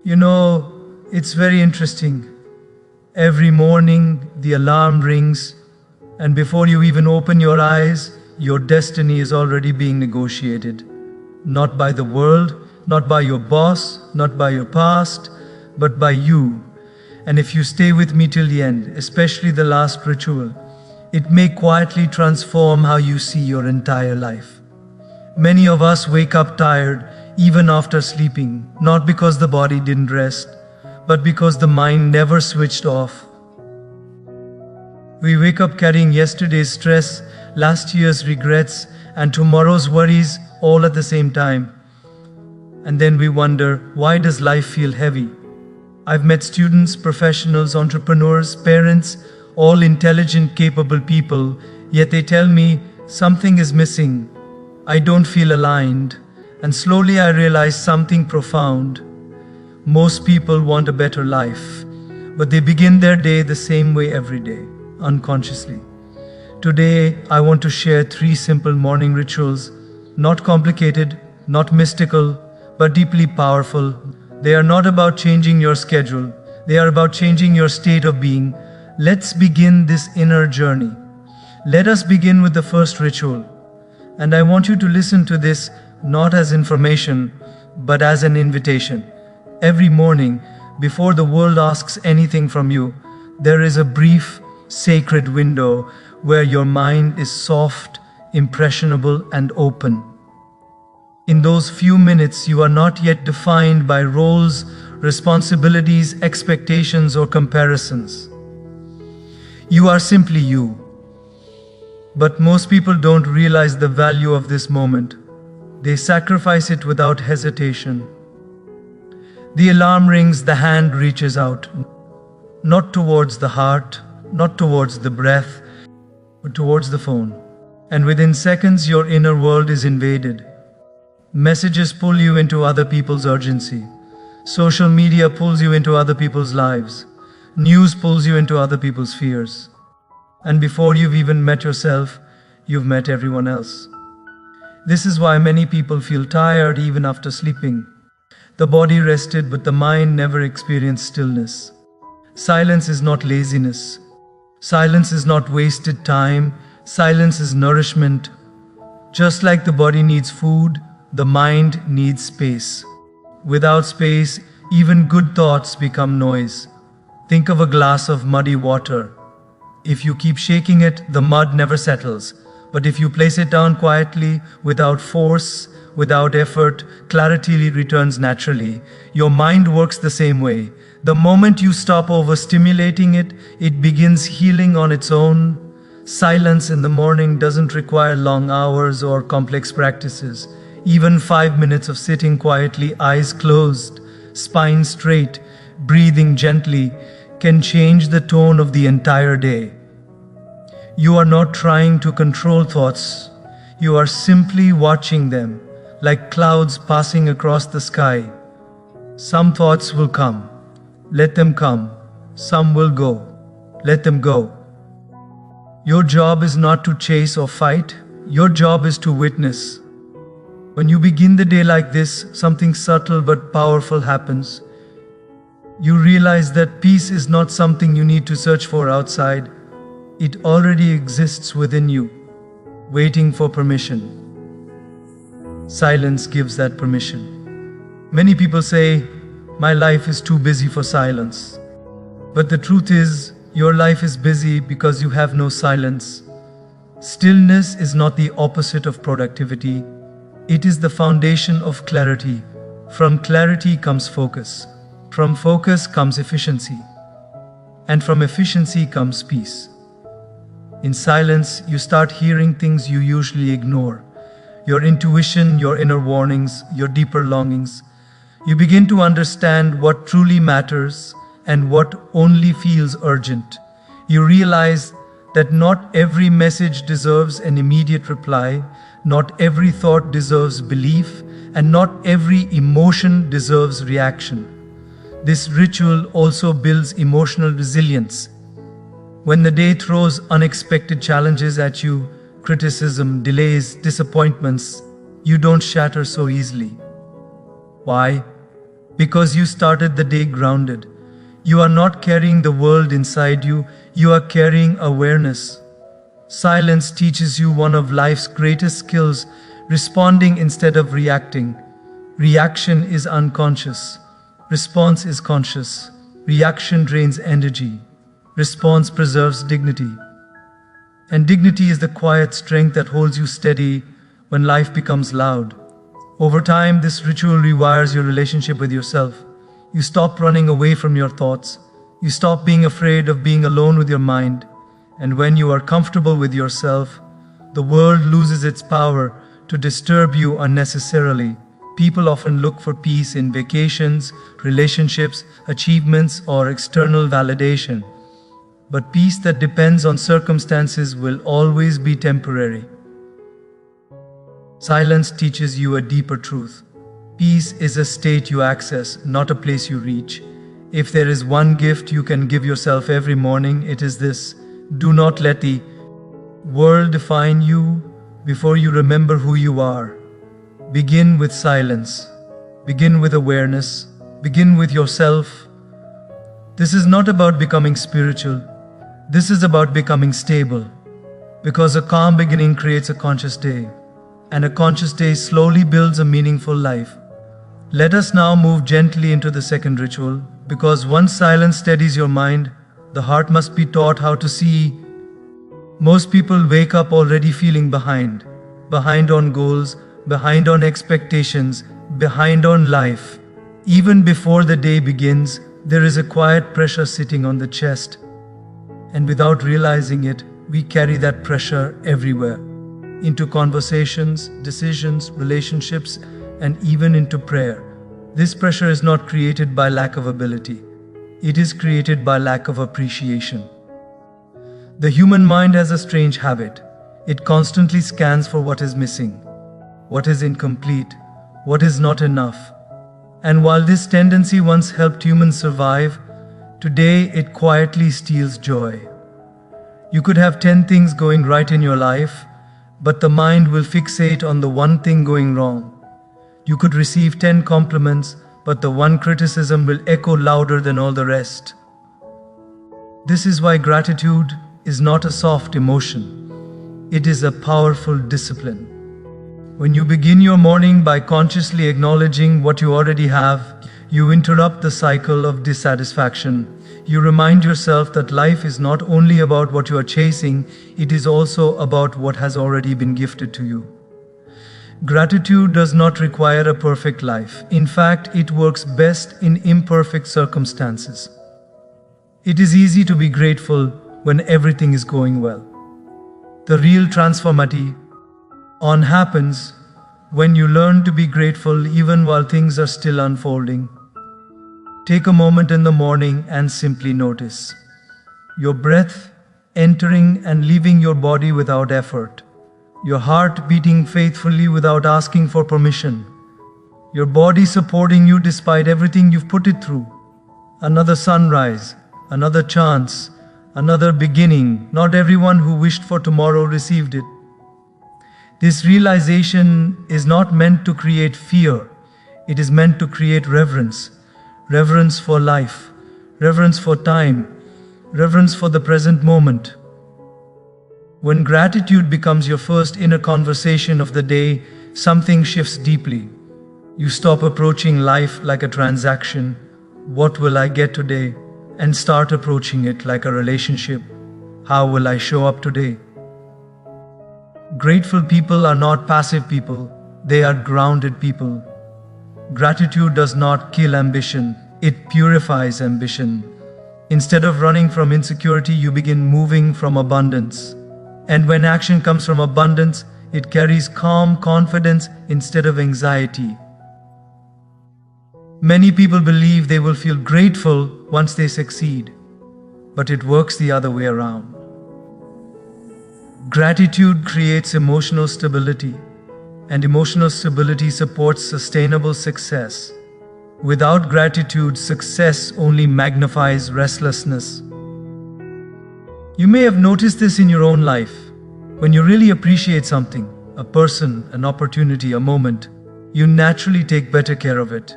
It's very interesting. Every morning, the alarm rings, and before you even open your eyes, your destiny is already being negotiated. Not by the world, not by your boss, not by your past, but by you. And if you stay with me till the end, especially the last ritual, it may quietly transform how you see your entire life. Many of us wake up tired even after sleeping, not because the body didn't rest, but because the mind never switched off. We wake up carrying yesterday's stress, last year's regrets, and tomorrow's worries all at the same time. And then we wonder, why does life feel heavy? I've met students, professionals, entrepreneurs, parents, all intelligent, capable people, yet they tell me something is missing. I don't feel aligned. And slowly I realize something profound. Most people want a better life, but they begin their day the same way every day, unconsciously. Today, I want to share 3 simple morning rituals, not complicated, not mystical, but deeply powerful. They are not about changing your schedule, they are about changing your state of being. Let's begin this inner journey. Let us begin with the first ritual. And I want you to listen to this not as information, but as an invitation. Every morning, before the world asks anything from you, there is a brief, sacred window where your mind is soft, impressionable, and open. In those few minutes, you are not yet defined by roles, responsibilities, expectations, or comparisons. You are simply you. But most people don't realize the value of this moment. They sacrifice it without hesitation. The alarm rings, the hand reaches out, not towards the heart, not towards the breath, but towards the phone. And within seconds, your inner world is invaded. Messages pull you into other people's urgency. Social media pulls you into other people's lives. News pulls you into other people's fears. And before you've even met yourself, you've met everyone else. This is why many people feel tired even after sleeping. The body rested, but the mind never experienced stillness. Silence is not laziness. Silence is not wasted time. Silence is nourishment. Just like the body needs food, the mind needs space. Without space, even good thoughts become noise. Think of a glass of muddy water. If you keep shaking it, the mud never settles. But if you place it down quietly, without force, without effort, clarity returns naturally. Your mind works the same way. The moment you stop overstimulating it, it begins healing on its own. Silence in the morning doesn't require long hours or complex practices. Even 5 minutes of sitting quietly, eyes closed, spine straight, breathing gently, can change the tone of the entire day. You are not trying to control thoughts. You are simply watching them, like clouds passing across the sky. Some thoughts will come. Let them come. Some will go. Let them go. Your job is not to chase or fight. Your job is to witness. When you begin the day like this, something subtle but powerful happens. You realize that peace is not something you need to search for outside. It already exists within you, waiting for permission. Silence gives that permission. Many people say, "My life is too busy for silence." But the truth is, your life is busy because you have no silence. Stillness is not the opposite of productivity. It is the foundation of clarity. From clarity comes focus. From focus comes efficiency. And from efficiency comes peace. In silence, you start hearing things you usually ignore. Your intuition, your inner warnings, your deeper longings. You begin to understand what truly matters and what only feels urgent. You realize that not every message deserves an immediate reply, not every thought deserves belief, and not every emotion deserves reaction. This ritual also builds emotional resilience. When the day throws unexpected challenges at you, criticism, delays, disappointments, you don't shatter so easily. Why? because you started the day grounded. You are not carrying the world inside you, you are carrying awareness. Silence teaches you one of life's greatest skills, responding instead of reacting. Reaction is unconscious. Response is conscious. Reaction drains energy. Response preserves dignity. And dignity is the quiet strength that holds you steady when life becomes loud. Over time, this ritual rewires your relationship with yourself. You stop running away from your thoughts. You stop being afraid of being alone with your mind. And when you are comfortable with yourself, the world loses its power to disturb you unnecessarily. People often look for peace in vacations, relationships, achievements, or external validation. But peace that depends on circumstances will always be temporary. Silence teaches you a deeper truth. Peace is a state you access, not a place you reach. If there is one gift you can give yourself every morning, it is this: do not let the world define you before you remember who you are. Begin with silence. Begin with awareness. Begin with yourself. This is not about becoming spiritual. This is about becoming stable. Because a calm beginning creates a conscious day, and a conscious day slowly builds a meaningful life. Let us now move gently into the second ritual, because once silence steadies your mind, the heart must be taught how to see. Most people wake up already feeling behind. Behind on goals, behind on expectations, behind on life. Even before the day begins, there is a quiet pressure sitting on the chest. And without realizing it, we carry that pressure everywhere. Into conversations, decisions, relationships, and even into prayer. This pressure is not created by lack of ability. It is created by lack of appreciation. The human mind has a strange habit. It constantly scans for what is missing, what is incomplete, what is not enough. And while this tendency once helped humans survive, today it quietly steals joy. You could have 10 things going right in your life, but the mind will fixate on the one thing going wrong. You could receive 10 compliments, but the one criticism will echo louder than all the rest. This is why gratitude is not a soft emotion. It is a powerful discipline. When you begin your morning by consciously acknowledging what you already have, you interrupt the cycle of dissatisfaction. You remind yourself that life is not only about what you are chasing, it is also about what has already been gifted to you. Gratitude does not require a perfect life. In fact, it works best in imperfect circumstances. It is easy to be grateful when everything is going well. The real transformative on happens when you learn to be grateful even while things are still unfolding. Take a moment in the morning and simply notice your breath entering and leaving your body without effort, your heart beating faithfully without asking for permission, your body supporting you despite everything you've put it through. Another sunrise, another chance, another beginning. Not everyone who wished for tomorrow received it. This realization is not meant to create fear. It is meant to create reverence. Reverence for life, reverence for time, reverence for the present moment. When gratitude becomes your first inner conversation of the day, something shifts deeply. You stop approaching life like a transaction, what will I get today, and start approaching it like a relationship. How will I show up today? Grateful people are not passive people, they are grounded people. Gratitude does not kill ambition, it purifies ambition. Instead of running from insecurity, you begin moving from abundance. And when action comes from abundance, it carries calm confidence instead of anxiety. Many people believe they will feel grateful once they succeed, but it works the other way around. Gratitude creates emotional stability, and emotional stability supports sustainable success. Without gratitude, success only magnifies restlessness. You may have noticed this in your own life. When you really appreciate something, a person, an opportunity, a moment, you naturally take better care of it.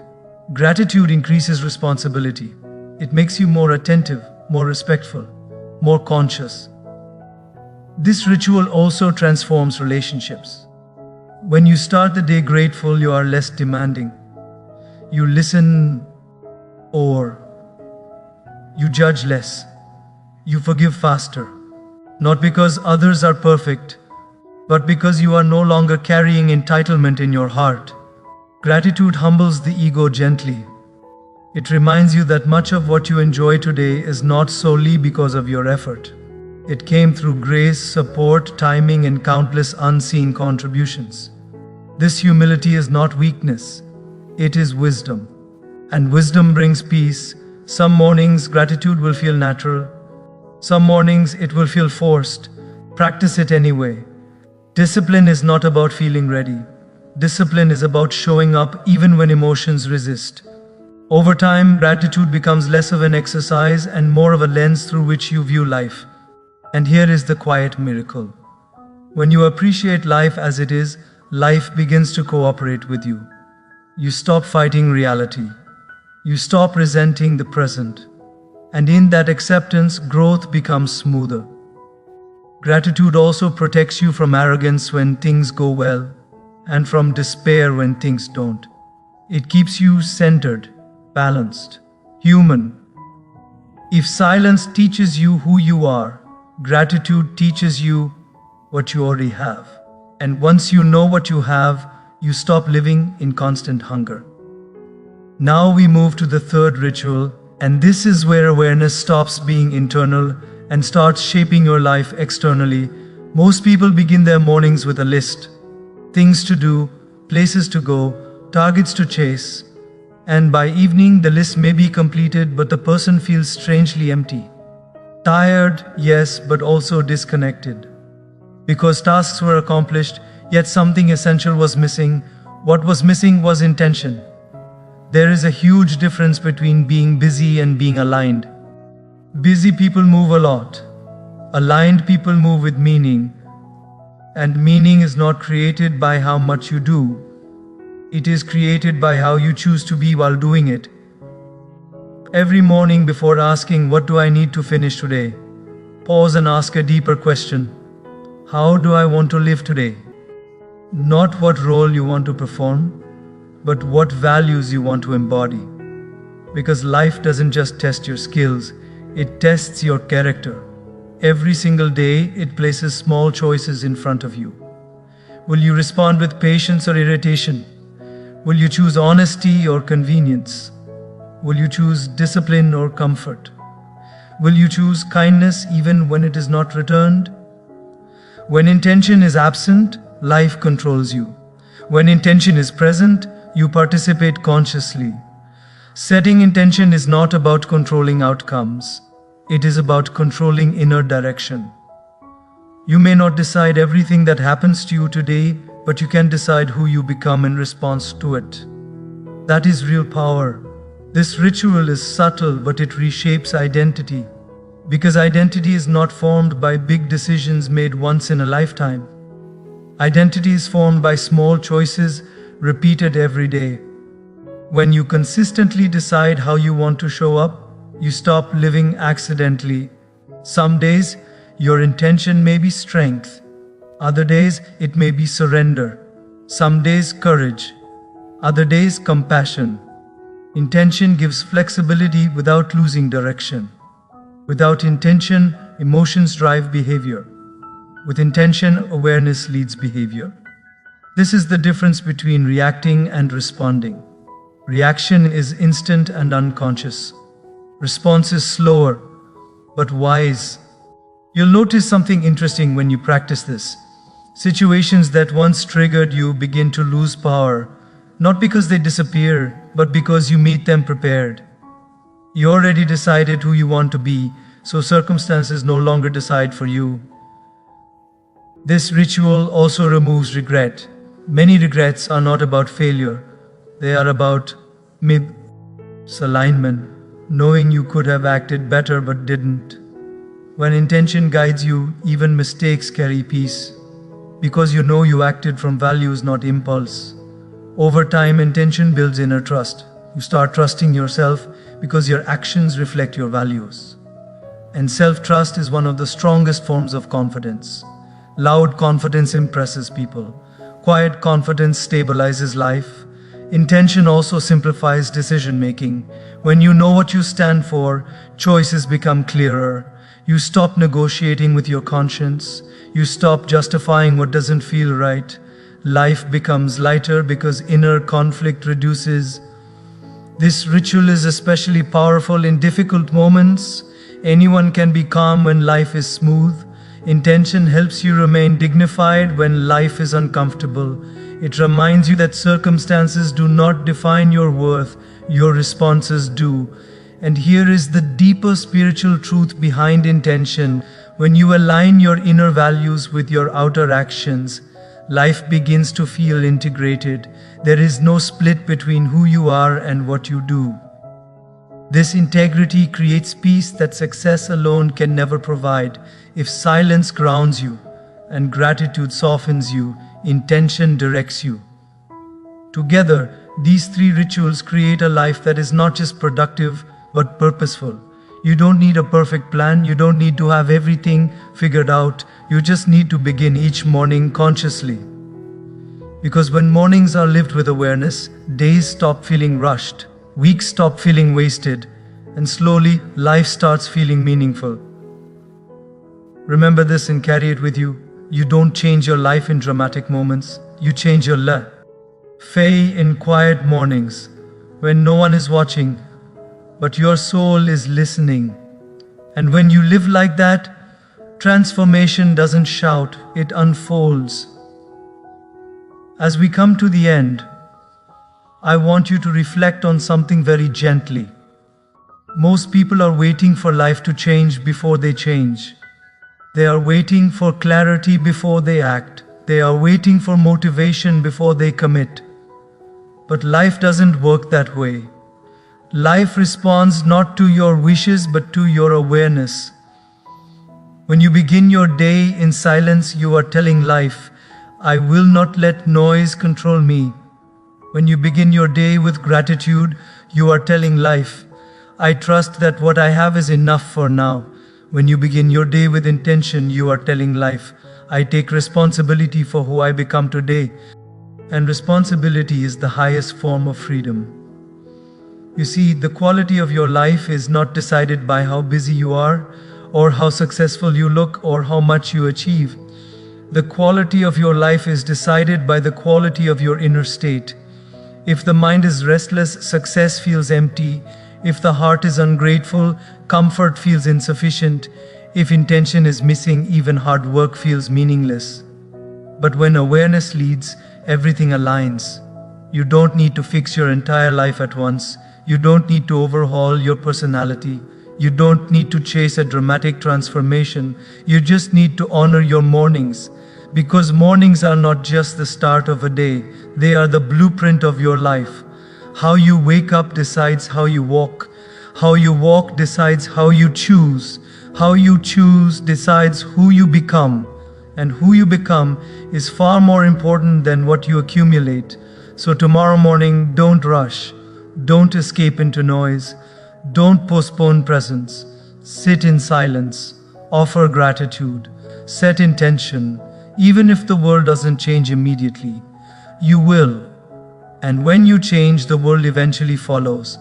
Gratitude increases responsibility. It makes you more attentive, more respectful, more conscious. This ritual also transforms relationships. When you start the day grateful, you are less demanding. You listen or you judge less. You forgive faster. Not because others are perfect, but because you are no longer carrying entitlement in your heart. Gratitude humbles the ego gently. It reminds you that much of what you enjoy today is not solely because of your effort. It came through grace, support, timing, and countless unseen contributions. This humility is not weakness, it is wisdom. And wisdom brings peace. Some mornings gratitude will feel natural. Some mornings it will feel forced. Practice it anyway. Discipline is not about feeling ready. Discipline is about showing up even when emotions resist. Over time, gratitude becomes less of an exercise and more of a lens through which you view life. And here is the quiet miracle. When you appreciate life as it is, life begins to cooperate with you. You stop fighting reality. You stop resenting the present. And in that acceptance, growth becomes smoother. Gratitude also protects you from arrogance when things go well, and from despair when things don't. It keeps you centered, balanced, human. If silence teaches you who you are, gratitude teaches you what you already have. And once you know what you have, you stop living in constant hunger. Now we move to the third ritual, and this is where awareness stops being internal and starts shaping your life externally. Most people begin their mornings with a list. Things to do, places to go, targets to chase. And by evening, the list may be completed, but the person feels strangely empty. Tired, yes, but also disconnected. Because tasks were accomplished, yet something essential was missing. What was missing was intention. There is a huge difference between being busy and being aligned. Busy people move a lot. Aligned people move with meaning. And meaning is not created by how much you do. It is created by how you choose to be while doing it. Every morning before asking, "What do I need to finish today?" pause and ask a deeper question. How do I want to live today? Not what role you want to perform, but what values you want to embody. Because life doesn't just test your skills, it tests your character. Every single day, it places small choices in front of you. Will you respond with patience or irritation? Will you choose honesty or convenience? Will you choose discipline or comfort? Will you choose kindness even when it is not returned? When intention is absent, life controls you. When intention is present, you participate consciously. Setting intention is not about controlling outcomes. It is about controlling inner direction. You may not decide everything that happens to you today, but you can decide who you become in response to it. That is real power. This ritual is subtle, but it reshapes identity. Because identity is not formed by big decisions made once in a lifetime. Identity is formed by small choices repeated every day. When you consistently decide how you want to show up, you stop living accidentally. Some days, your intention may be strength. Other days, it may be surrender. Some days, courage. Other days, compassion. Intention gives flexibility without losing direction. Without intention, emotions drive behavior. With intention, awareness leads behavior. This is the difference between reacting and responding. Reaction is instant and unconscious. Response is slower, but wise. You'll notice something interesting when you practice this. Situations that once triggered you begin to lose power, not because they disappear, but because you meet them prepared. You already decided who you want to be, so circumstances no longer decide for you. This ritual also removes regret. Many regrets are not about failure. They are about misalignment, knowing you could have acted better but didn't. When intention guides you, even mistakes carry peace, because you know you acted from values, not impulse. Over time, intention builds inner trust. You start trusting yourself because your actions reflect your values. And self-trust is one of the strongest forms of confidence. Loud confidence impresses people. Quiet confidence stabilizes life. Intention also simplifies decision-making. When you know what you stand for, choices become clearer. You stop negotiating with your conscience. You stop justifying what doesn't feel right. Life becomes lighter because inner conflict reduces. This ritual is especially powerful in difficult moments. Anyone can be calm when life is smooth. Intention helps you remain dignified when life is uncomfortable. It reminds you that circumstances do not define your worth, your responses do. And here is the deeper spiritual truth behind intention. When you align your inner values with your outer actions, life begins to feel integrated. There is no split between who you are and what you do. This integrity creates peace that success alone can never provide. If silence grounds you and gratitude softens you, intention directs you. Together, these three rituals create a life that is not just productive but purposeful. You don't need a perfect plan, you don't need to have everything figured out, you just need to begin each morning consciously. Because when mornings are lived with awareness, days stop feeling rushed. Weeks stop feeling wasted, and slowly life starts feeling meaningful. Remember this and carry it with you. You don't change your life in dramatic moments, you change your life. Fay in quiet mornings, when no one is watching, but your soul is listening. And when you live like that, transformation doesn't shout, it unfolds. As we come to the end, I want you to reflect on something very gently. Most people are waiting for life to change before they change. They are waiting for clarity before they act. They are waiting for motivation before they commit. But life doesn't work that way. Life responds not to your wishes but to your awareness. When you begin your day in silence, you are telling life, I will not let noise control me. When you begin your day with gratitude, you are telling life, I trust that what I have is enough for now. When you begin your day with intention, you are telling life, I take responsibility for who I become today. And responsibility is the highest form of freedom. You see, the quality of your life is not decided by how busy you are, or how successful you look, or how much you achieve. The quality of your life is decided by the quality of your inner state. If the mind is restless, success feels empty. If the heart is ungrateful, comfort feels insufficient. If intention is missing, even hard work feels meaningless. But when awareness leads, everything aligns. You don't need to fix your entire life at once. You don't need to overhaul your personality. You don't need to chase a dramatic transformation. You just need to honor your mornings. Because mornings are not just the start of a day, they are the blueprint of your life. How you wake up decides how you walk. How you walk decides how you choose. How you choose decides who you become. And who you become is far more important than what you accumulate. So tomorrow morning, don't rush. Don't escape into noise. Don't postpone presence. Sit in silence. Offer gratitude. Set intention. Even if the world doesn't change immediately, you will. And when you change, the world eventually follows.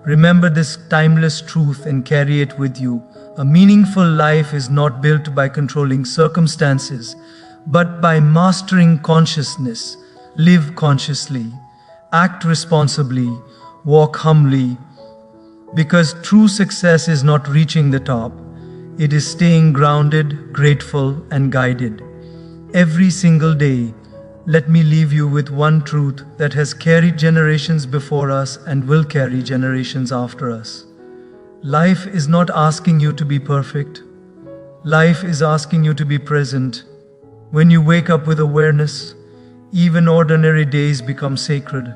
Remember this timeless truth and carry it with you. A meaningful life is not built by controlling circumstances, but by mastering consciousness. Live consciously, act responsibly, walk humbly. Because true success is not reaching the top, it is staying grounded, grateful, and guided. Every single day, let me leave you with one truth that has carried generations before us and will carry generations after us. Life is not asking you to be perfect. Life is asking you to be present. When you wake up with awareness, even ordinary days become sacred.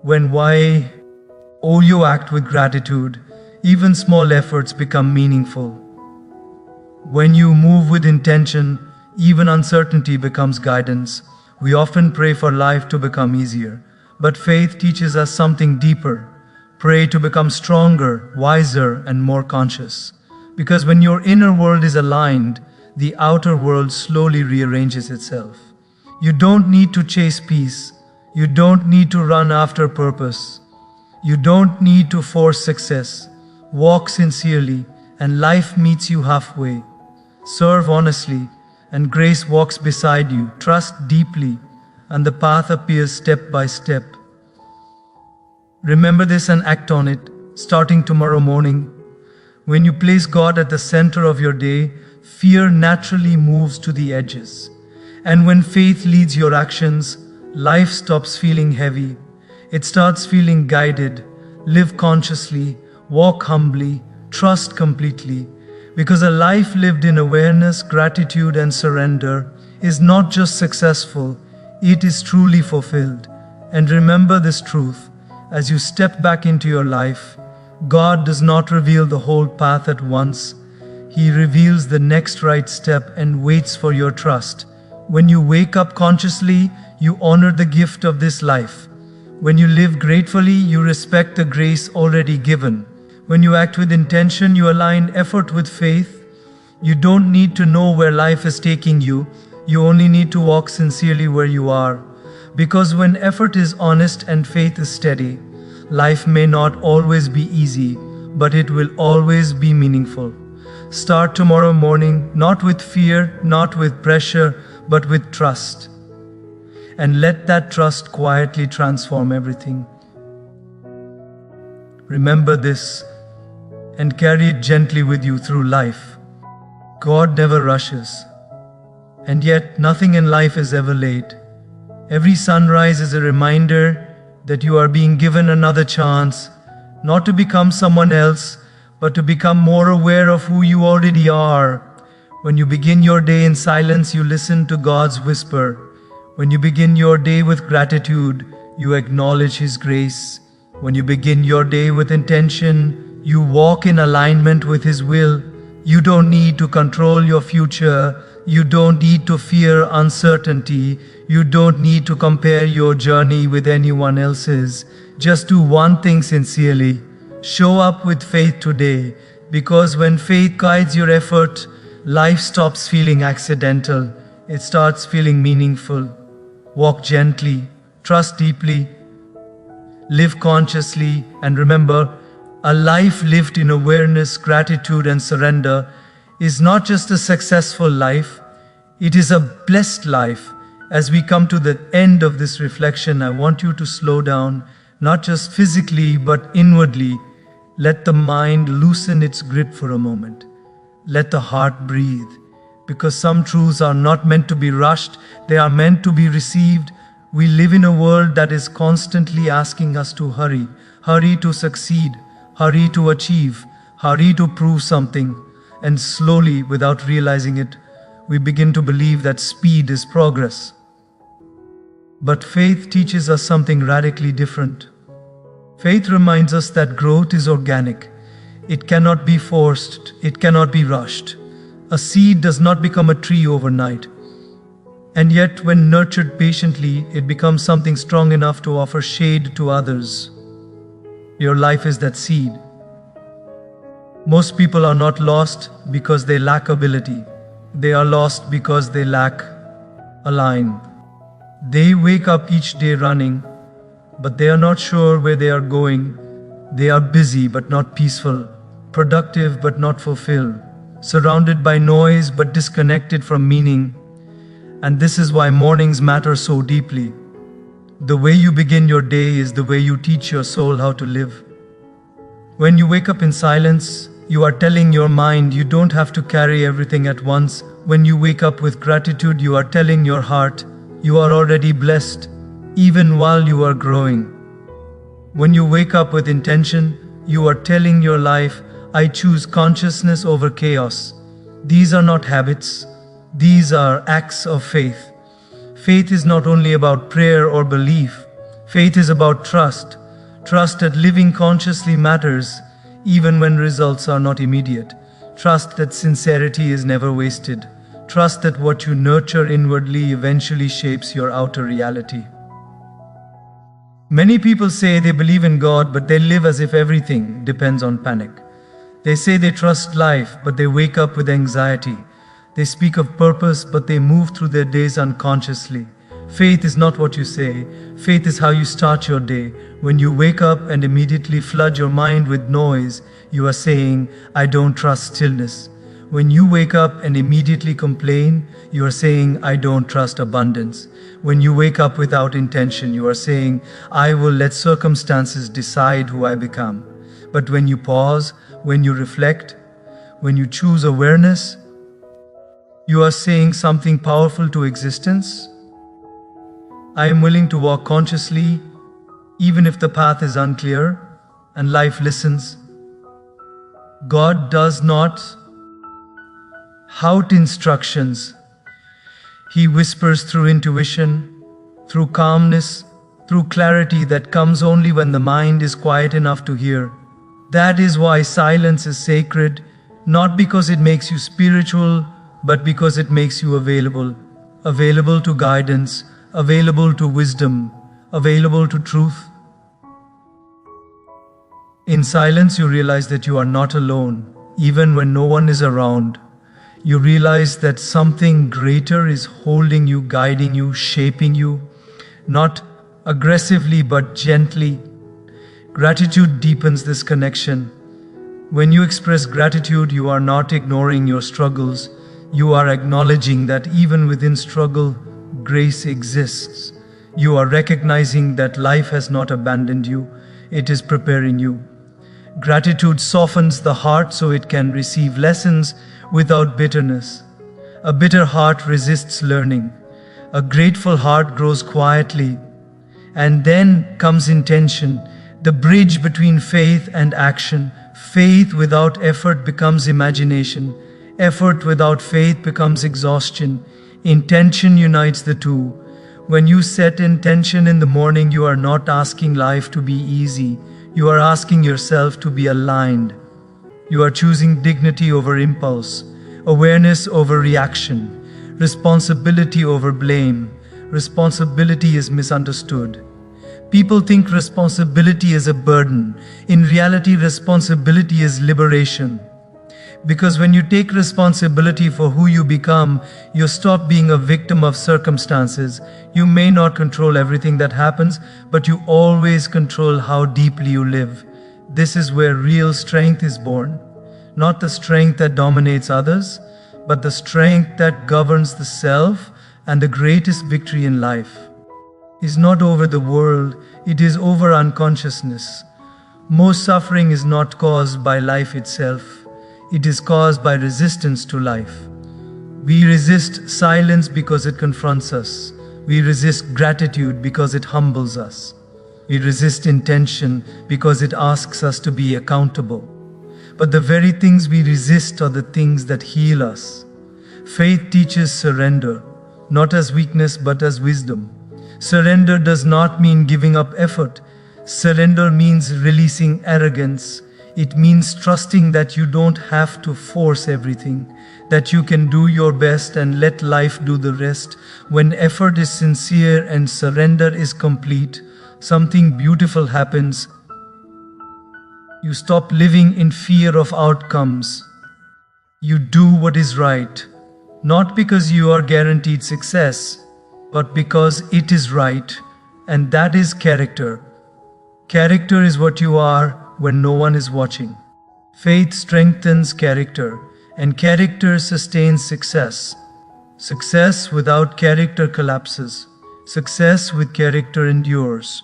When you act with gratitude, even small efforts become meaningful. When you move with intention, even uncertainty becomes guidance. We often pray for life to become easier, but faith teaches us something deeper. Pray to become stronger, wiser, and more conscious. Because when your inner world is aligned, the outer world slowly rearranges itself. You don't need to chase peace. You don't need to run after purpose. You don't need to force success. Walk sincerely, and life meets you halfway. Serve honestly, and grace walks beside you. Trust deeply, and the path appears step by step. Remember this and act on it, starting tomorrow morning. When you place God at the center of your day, fear naturally moves to the edges. And when faith leads your actions, life stops feeling heavy. It starts feeling guided. Live consciously, walk humbly, trust completely. Because a life lived in awareness, gratitude, and surrender is not just successful, it is truly fulfilled. And remember this truth. As you step back into your life, God does not reveal the whole path at once. He reveals the next right step and waits for your trust. When you wake up consciously, you honor the gift of this life. When you live gratefully, you respect the grace already given. When you act with intention, you align effort with faith. You don't need to know where life is taking you. You only need to walk sincerely where you are. Because when effort is honest and faith is steady, life may not always be easy, but it will always be meaningful. Start tomorrow morning, not with fear, not with pressure, but with trust. And let that trust quietly transform everything. Remember this and carry it gently with you through life. God never rushes, and yet nothing in life is ever late. Every sunrise is a reminder that you are being given another chance, not to become someone else, but to become more aware of who you already are. When you begin your day in silence, you listen to God's whisper. When you begin your day with gratitude, you acknowledge His grace. When you begin your day with intention, you walk in alignment with His will. You don't need to control your future. You don't need to fear uncertainty. You don't need to compare your journey with anyone else's. Just do one thing sincerely. Show up with faith today, because when faith guides your effort, life stops feeling accidental. It starts feeling meaningful. Walk gently, trust deeply, live consciously, and remember, a life lived in awareness, gratitude, and surrender is not just a successful life, it is a blessed life. As we come to the end of this reflection, I want you to slow down, not just physically but inwardly. Let the mind loosen its grip for a moment. Let the heart breathe, because some truths are not meant to be rushed, they are meant to be received. We live in a world that is constantly asking us to hurry, hurry to succeed, hurry to achieve, hurry to prove something. And slowly, without realizing it, we begin to believe that speed is progress. But faith teaches us something radically different. Faith reminds us that growth is organic. It cannot be forced, it cannot be rushed. A seed does not become a tree overnight. And yet, when nurtured patiently, it becomes something strong enough to offer shade to others. Your life is that seed. Most people are not lost because they lack ability. They are lost because they lack a line. They wake up each day running, but they are not sure where they are going. They are busy but not peaceful, productive but not fulfilled, surrounded by noise but disconnected from meaning. And this is why mornings matter so deeply. The way you begin your day is the way you teach your soul how to live. When you wake up in silence, you are telling your mind you don't have to carry everything at once. When you wake up with gratitude, you are telling your heart you are already blessed, even while you are growing. When you wake up with intention, you are telling your life, I choose consciousness over chaos. These are not habits, these are acts of faith. Faith is not only about prayer or belief. Faith is about trust. Trust that living consciously matters, even when results are not immediate. Trust that sincerity is never wasted. Trust that what you nurture inwardly eventually shapes your outer reality. Many people say they believe in God, but they live as if everything depends on panic. They say they trust life, but they wake up with anxiety. They speak of purpose, but they move through their days unconsciously. Faith is not what you say. Faith is how you start your day. When you wake up and immediately flood your mind with noise, you are saying, I don't trust stillness. When you wake up and immediately complain, you are saying, I don't trust abundance. When you wake up without intention, you are saying, I will let circumstances decide who I become. But when you pause, when you reflect, when you choose awareness, you are saying something powerful to existence. I am willing to walk consciously, even if the path is unclear, and life listens. God does not shout instructions. He whispers through intuition, through calmness, through clarity that comes only when the mind is quiet enough to hear. That is why silence is sacred, not because it makes you spiritual, but because it makes you available. Available to guidance, available to wisdom, available to truth. In silence, you realize that you are not alone, even when no one is around. You realize that something greater is holding you, guiding you, shaping you, not aggressively but gently. Gratitude deepens this connection. When you express gratitude, you are not ignoring your struggles. You are acknowledging that even within struggle, grace exists. You are recognizing that life has not abandoned you, it is preparing you. Gratitude softens the heart so it can receive lessons without bitterness. A bitter heart resists learning. A grateful heart grows quietly. And then comes intention, the bridge between faith and action. Faith without effort becomes imagination. Effort without faith becomes exhaustion. Intention unites the two. When you set intention in the morning, you are not asking life to be easy. You are asking yourself to be aligned. You are choosing dignity over impulse, awareness over reaction, responsibility over blame. Responsibility is misunderstood. People think responsibility is a burden. In reality, responsibility is liberation. Because when you take responsibility for who you become, you stop being a victim of circumstances. You may not control everything that happens, but you always control how deeply you live. This is where real strength is born. Not the strength that dominates others, but the strength that governs the self. And the greatest victory in life is not over the world, it is over unconsciousness. Most suffering is not caused by life itself. It is caused by resistance to life. We resist silence because it confronts us. We resist gratitude because it humbles us. We resist intention because it asks us to be accountable. But the very things we resist are the things that heal us. Faith teaches surrender, not as weakness but as wisdom. Surrender does not mean giving up effort. Surrender means releasing arrogance. It means trusting that you don't have to force everything, that you can do your best and let life do the rest. When effort is sincere and surrender is complete, something beautiful happens. You stop living in fear of outcomes. You do what is right, not because you are guaranteed success, but because it is right, and that is character. Character is what you are when no one is watching. Faith strengthens character, and character sustains success. Success without character collapses. Success with character endures.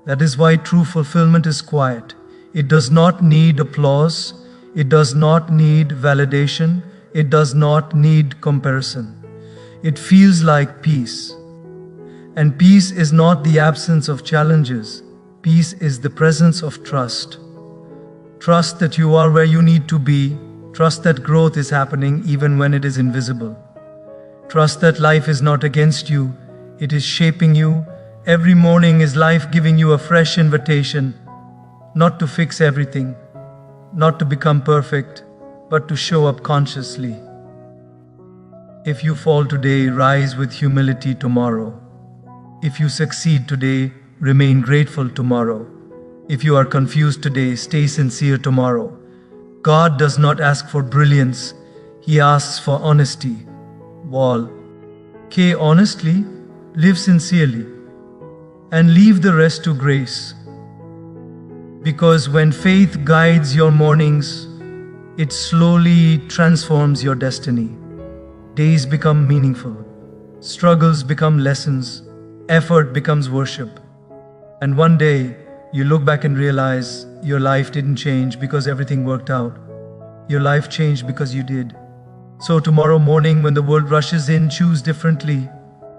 That is why true fulfillment is quiet. It does not need applause. It does not need validation. It does not need comparison. It feels like peace. And peace is not the absence of challenges. Peace is the presence of trust. Trust that you are where you need to be. Trust that growth is happening even when it is invisible. Trust that life is not against you. It is shaping you. Every morning is life giving you a fresh invitation, not to fix everything, not to become perfect, but to show up consciously. If you fall today, rise with humility tomorrow. If you succeed today, remain grateful tomorrow. If you are confused today, stay sincere tomorrow. God does not ask for brilliance, He asks for honesty. Wall. K. Honestly, live sincerely, and leave the rest to grace. Because when faith guides your mornings, it slowly transforms your destiny. Days become meaningful, struggles become lessons, effort becomes worship. And one day, you look back and realize your life didn't change because everything worked out. Your life changed because you did. So tomorrow morning, when the world rushes in, choose differently.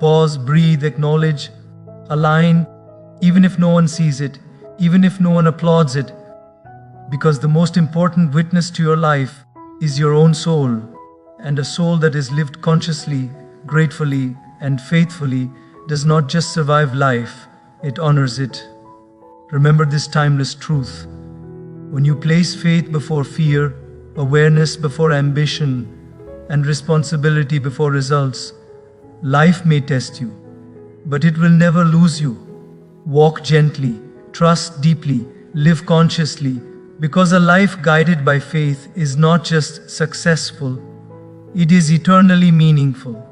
Pause, breathe, acknowledge, align, even if no one sees it, even if no one applauds it. Because the most important witness to your life is your own soul, and a soul that is lived consciously, gratefully, and faithfully does not just survive life, it honors it. Remember this timeless truth. When you place faith before fear, awareness before ambition, and responsibility before results, life may test you, but it will never lose you. Walk gently, trust deeply, live consciously, because a life guided by faith is not just successful, it is eternally meaningful.